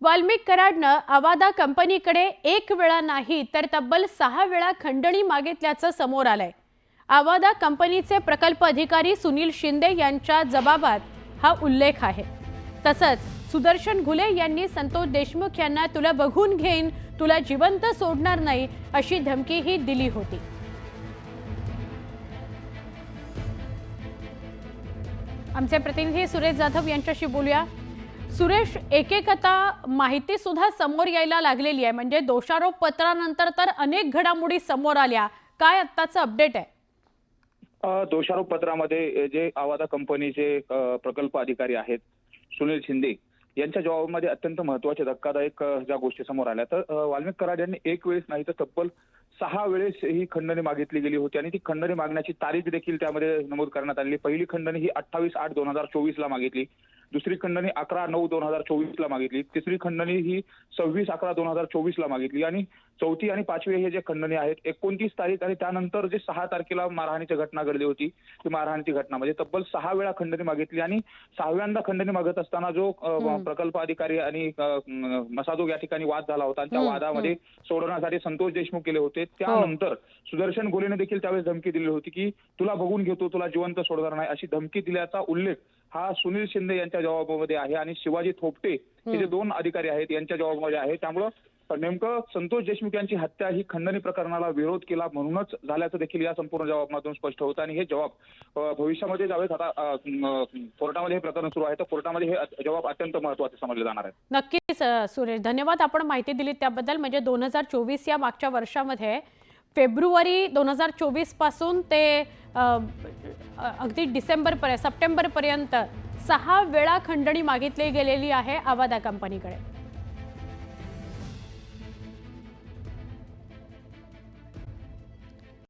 वाल्मिक कराडनं अवादा कंपनीकडे एक वेळा नाही तर तब्बल 6 वेळा खंडणी मागितल्याचं समोर आलंय। अवादा कंपनीचे प्रकल्प अधिकारी सुनील शिंदे यांच्या जबाबात हा उल्लेख आहे। तसंच सुदर्शन घुले यांनी संतोष देशमुख यांना तुला बघून घेईन, तुला जिवंत सोडणार नाही अशी धमकीही दिली होती। आमचे प्रतिनिधी सुरेश जाधव यांच्याशी बोलूया। सुरेश, एक आता माहिती सुद्धा समोर यायला लागलेली आहे, म्हणजे दोषारोप पत्रानंतर तर अनेक घडामोडी समोर आल्या। काय आत्ताचं अपडेट आहे? दोषारोप पत्रामध्ये जे अवादा कंपनीचे प्रकल्प अधिकारी आहेत सुनील शिंदे यांच्या जबाबामध्ये अत्यंत महत्त्वाचे धक्कादायक ज्या गोष्टी समोर आल्या, तर वाल्मिक कराड यांनी एक वेळेस नाही तर तब्बल 6 वेळेस ही खंडणी मागितली गेली होती आणि ती खंडणी मागण्याची तारीख देखील त्यामध्ये नमूद करण्यात आली। पहिली खंडणी ही 28/8/2024 ला मागितली, दुसरी खंडणी 11/9/2024 ला मागितली, तिसरी खंडणी ही 26/11/2024 ला मागितली आणि चौथी आणि पाचवी हे जे खंडणी आहेत 29 तारीख आणि त्यानंतर जे 6 तारखेला मारहाणीची घटना घडली होती, ती मारहाणीची घटना म्हणजे तब्बल 6 वेळा खंडणी मागितली आणि 6व्यांदा खंडणी मागत असताना जो प्रकल्प अधिकारी आणि मसाजोग या ठिकाणी वाद झाला होता, त्या वादामध्ये सोडवण्यासाठी संतोष देशमुख गेले होते। त्यानंतर सुदर्शन घुलेने देखील त्यावेळेस धमकी दिली होती की तुला बघून घेतो, तुला जिवंत सोडणार नाही अशी धमकी दिल्याचा उल्लेख हा सुनील शिंदे यांच्या जबाबामध्ये आहे आणि शिवाजी थोपटे हे जे 2 अधिकारी आहेत यांच्या जबाबामध्ये आहे। त्यामुळे नेमकं संतोष देशमुख यांची हत्या ही खंडणी प्रकरणाला विरोध केला म्हणूनच झाल्याचं देखील या संपूर्ण जबाबातून स्पष्ट होतं आणि हे जबाब भविष्यामध्ये ज्यावेळेस आता कोर्टामध्ये हे प्रकरण सुरू आहे तर कोर्टामध्ये हे जबाब अत्यंत महत्त्वाचे समजले जाणार आहेत। नक्कीच सुरेश, धन्यवाद आपण माहिती दिली त्याबद्दल। म्हणजे 2024 या मागच्या वर्षामध्ये फेब्रुवारी 2024 पासून ते अगदी सप्टेंबर पर्यंत 6 वेळा खंडणी मागितली गेलेली आहे अवादा कंपनीकडे।